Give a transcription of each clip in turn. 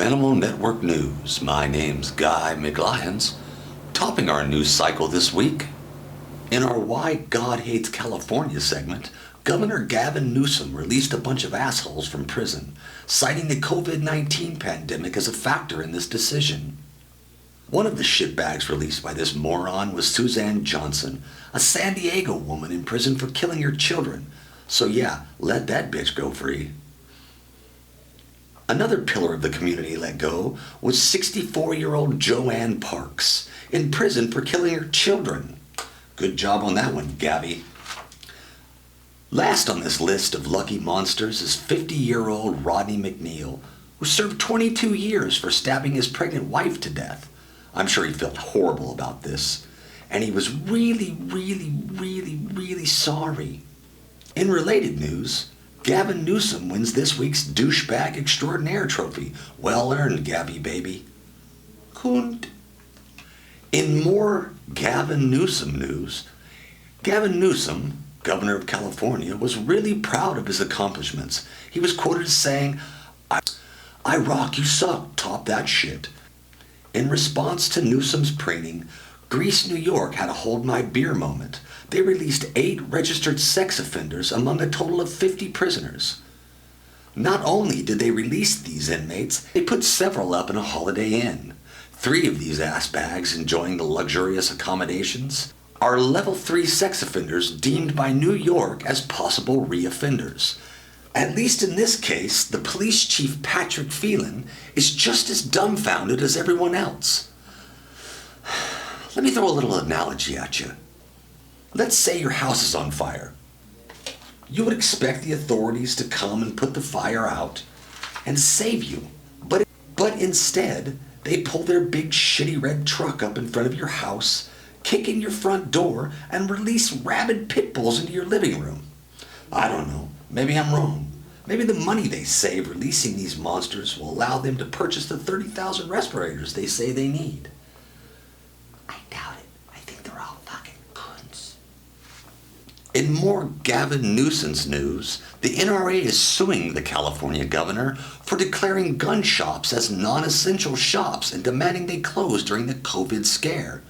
Animal Network News. My name's Guy McLyons. Topping our news cycle this week, in our Why God Hates California segment, Governor Gavin Newsom released a bunch of assholes from prison, citing the COVID-19 pandemic as a factor in this decision. One of the shitbags released by this moron was Suzanne Johnson, a San Diego woman in prison for killing her children. So yeah, let that bitch go free. Another pillar of the community let go was 64-year-old Joanne Parks, in prison for killing her children. Good job on that one, Gabby. Last on this list of lucky monsters is 50-year-old Rodney McNeil, who served 22 years for stabbing his pregnant wife to death. I'm sure he felt horrible about this, and he was really sorry. In related news, Gavin Newsom wins this week's Douchebag Extraordinaire trophy. Well earned, Gabby baby. Kunt. In more Gavin Newsom news, Gavin Newsom, governor of California, was really proud of his accomplishments. He was quoted as saying, I rock, you suck, top that shit. In response to Newsom's preening, Greece, New York had a hold my beer moment. They released 8 registered sex offenders among a total of 50 prisoners. Not only did they release these inmates, they put several up in a Holiday Inn. 3 of these ass bags enjoying the luxurious accommodations are level 3 sex offenders deemed by New York as possible re-offenders. At least in this case, the police chief Patrick Phelan is just as dumbfounded as everyone else. Let me throw a little analogy at you. Let's say your house is on fire. You would expect the authorities to come and put the fire out and save you. But instead, they pull their big shitty red truck up in front of your house, kick in your front door, and release rabid pit bulls into your living room. I don't know. Maybe I'm wrong. Maybe the money they save releasing these monsters will allow them to purchase the 30,000 respirators they say they need. I doubt it. I think they're all fucking cunts. In more Gavin Newsom's news, the NRA is suing the California governor for declaring gun shops as non-essential shops and demanding they close during the COVID scare.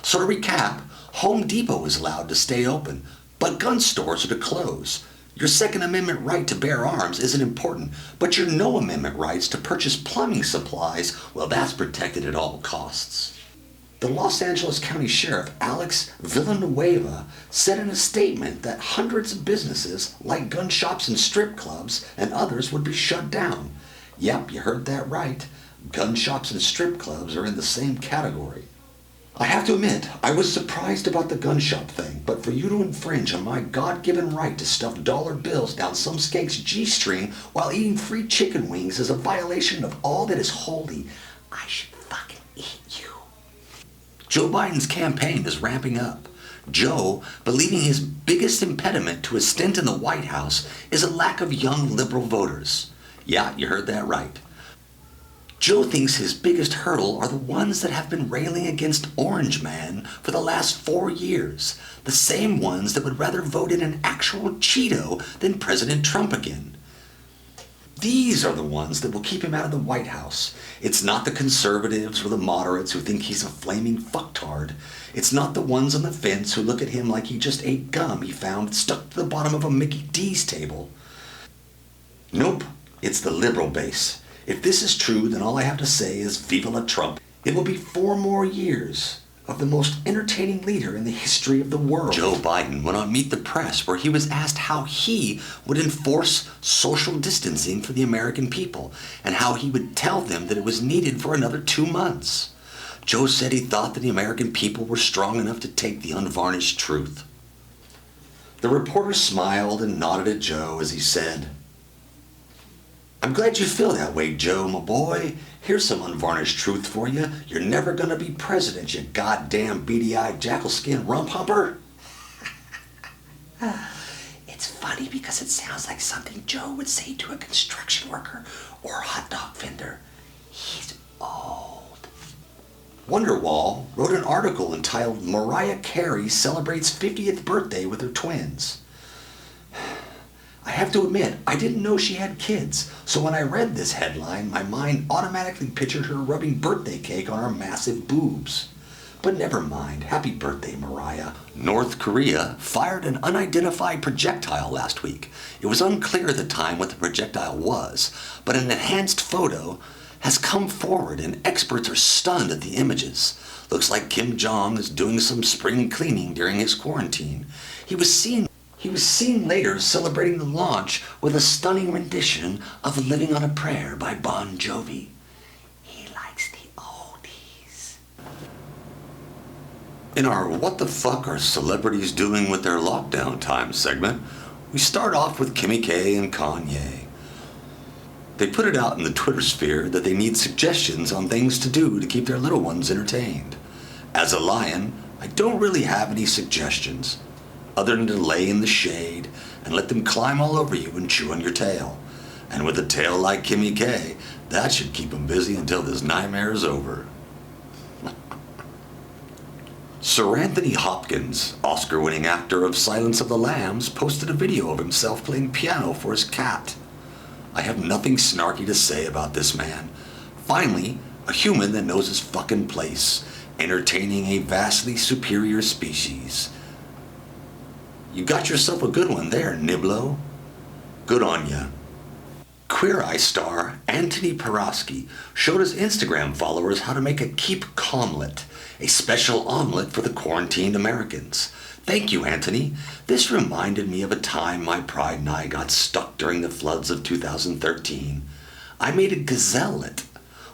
So to recap, Home Depot is allowed to stay open, but gun stores are to close. Your Second Amendment right to bear arms isn't important, but your No Amendment rights to purchase plumbing supplies, well, that's protected at all costs. The Los Angeles County Sheriff Alex Villanueva said in a statement that hundreds of businesses, like gun shops and strip clubs and others, would be shut down. Yep, you heard that right. Gun shops and strip clubs are in the same category. I have to admit, I was surprised about the gun shop thing, but for you to infringe on my God-given right to stuff dollar bills down some skank's G-string while eating free chicken wings is a violation of all that is holy. I should fucking eat you. Joe Biden's campaign is ramping up. Joe, believing his biggest impediment to his stint in the White House is a lack of young liberal voters. Yeah, you heard that right. Joe thinks his biggest hurdle are the ones that have been railing against Orange Man for the last 4 years, the same ones that would rather vote in an actual Cheeto than President Trump again. These are the ones that will keep him out of the White House. It's not the conservatives or the moderates who think he's a flaming fucktard. It's not the ones on the fence who look at him like he just ate gum he found stuck to the bottom of a Mickey D's table. Nope, it's the liberal base. If this is true, then all I have to say is Viva la Trump. It will be 4 more years of the most entertaining leader in the history of the world. Joe Biden went on Meet the Press, where he was asked how he would enforce social distancing for the American people and how he would tell them that it was needed for another 2 months. Joe said he thought that the American people were strong enough to take the unvarnished truth. The reporter smiled and nodded at Joe as he said, I'm glad you feel that way, Joe, my boy. Here's some unvarnished truth for you. You're never gonna be president, you goddamn beady-eyed jackal-skin rump humper. It's funny because it sounds like something Joe would say to a construction worker or a hot dog vendor. He's old. Wonderwall wrote an article entitled Mariah Carey Celebrates 50th Birthday with Her Twins. I have to admit, I didn't know she had kids, so when I read this headline, my mind automatically pictured her rubbing birthday cake on her massive boobs. But never mind. Happy birthday, Mariah. North Korea fired an unidentified projectile last week. It was unclear at the time what the projectile was, but an enhanced photo has come forward and experts are stunned at the images. Looks like Kim Jong is doing some spring cleaning during his quarantine. He was seen later celebrating the launch with a stunning rendition of Living on a Prayer by Bon Jovi. He likes the oldies. In our What the Fuck Are Celebrities Doing with Their Lockdown Time segment, we start off with Kimmy K and Kanye. They put it out in the Twitter sphere that they need suggestions on things to do to keep their little ones entertained. As a lion, I don't really have any suggestions, other than to lay in the shade and let them climb all over you and chew on your tail. And with a tail like Kimmy K, that should keep them busy until this nightmare is over. Sir Anthony Hopkins, Oscar-winning actor of Silence of the Lambs, posted a video of himself playing piano for his cat. I have nothing snarky to say about this man. Finally, a human that knows his fucking place, entertaining a vastly superior species. You got yourself a good one there, Niblo. Good on ya. Queer Eye star Anthony Hopkins showed his Instagram followers how to make a keep calmlet, a special omelet for the quarantined Americans. Thank you, Anthony. This reminded me of a time my pride and I got stuck during the floods of 2013. I made a gazellet.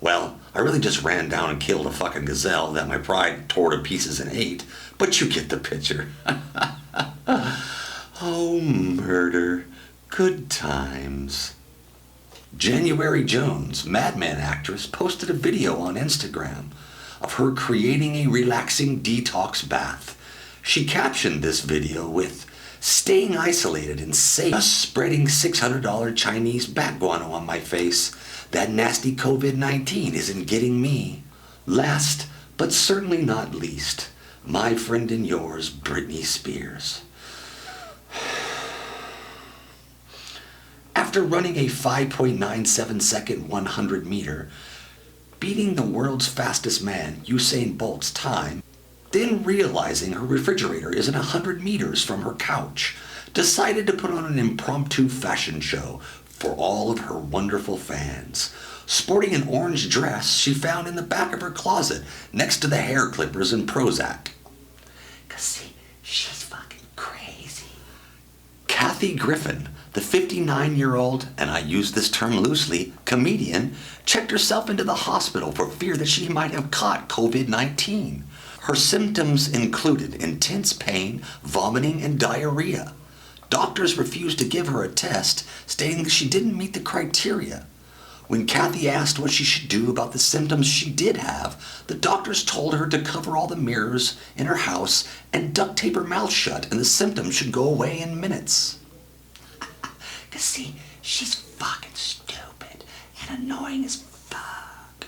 Well, I really just ran down and killed a fucking gazelle that my pride tore to pieces and ate, but you get the picture. Oh, murder. Good times. January Jones, Mad Men actress, posted a video on Instagram of her creating a relaxing detox bath. She captioned this video with, "Staying isolated and safe, just spreading $600 Chinese bat guano on my face. That nasty COVID-19 isn't getting me." Last, but certainly not least, my friend and yours, Britney Spears. After running a 5.97-second 100 meter, beating the world's fastest man, Usain Bolt's time, then realizing her refrigerator isn't 100 meters from her couch, decided to put on an impromptu fashion show for all of her wonderful fans. Sporting an orange dress she found in the back of her closet next to the hair clippers and Prozac. 'Cause see, she's fucking crazy. Kathy Griffin, the 59-year-old, and I use this term loosely, comedian, checked herself into the hospital for fear that she might have caught COVID-19. Her symptoms included intense pain, vomiting, and diarrhea. Doctors refused to give her a test, stating that she didn't meet the criteria. When Kathy asked what she should do about the symptoms she did have, the doctors told her to cover all the mirrors in her house and duct tape her mouth shut, and the symptoms should go away in minutes. 'Cause see, she's fucking stupid and annoying as fuck.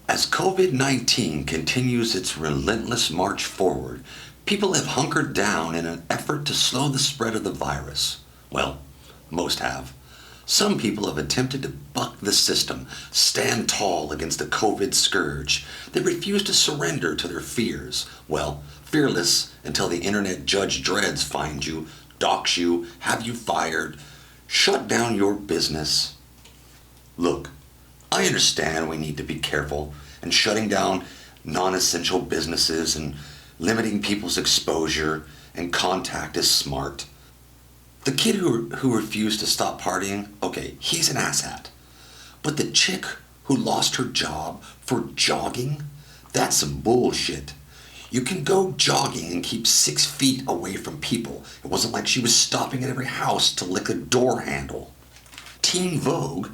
As COVID-19 continues its relentless march forward, people have hunkered down in an effort to slow the spread of the virus. Well, most have. Some people have attempted to buck the system, stand tall against the COVID scourge. They refuse to surrender to their fears. Well, fearless until the internet Judge Dreads find you, dox you, have you fired, shut down your business. Look, I understand we need to be careful, and shutting down non-essential businesses and limiting people's exposure and contact is smart. The kid who refused to stop partying, okay, he's an asshat. But the chick who lost her job for jogging, that's some bullshit. You can go jogging and keep 6 feet away from people. It wasn't like she was stopping at every house to lick a door handle. Teen Vogue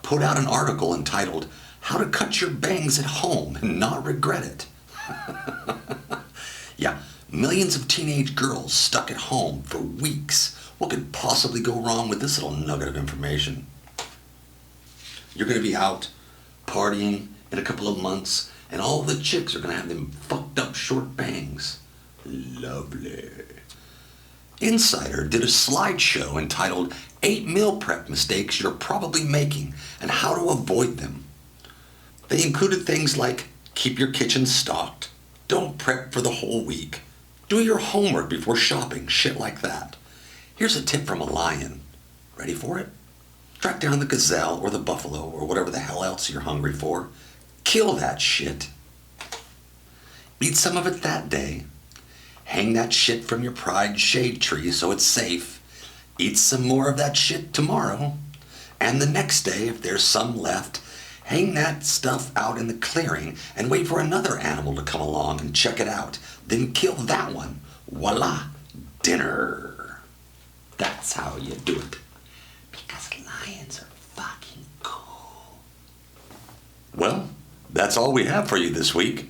put out an article entitled, "How to Cut Your Bangs at Home and Not Regret It." Yeah, millions of teenage girls stuck at home for weeks. What could possibly go wrong with this little nugget of information? You're going to be out partying in a couple of months, and all the chicks are going to have them fucked up short bangs. Lovely. Insider did a slideshow entitled 8 Meal Prep Mistakes You're Probably Making and How to Avoid Them. They included things like keep your kitchen stocked, don't prep for the whole week, do your homework before shopping, shit like that. Here's a tip from a lion. Ready for it? Track down the gazelle or the buffalo or whatever the hell else you're hungry for. Kill that shit. Eat some of it that day. Hang that shit from your pride shade tree so it's safe. Eat some more of that shit tomorrow. And the next day, if there's some left, hang that stuff out in the clearing and wait for another animal to come along and check it out. Then kill that one. Voila, dinner. That's how you do it. Because lions are fucking cool. Well, that's all we have for you this week.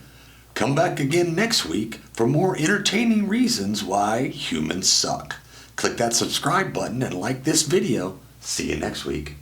Come back again next week for more entertaining reasons why humans suck. Click that subscribe button and like this video. See you next week.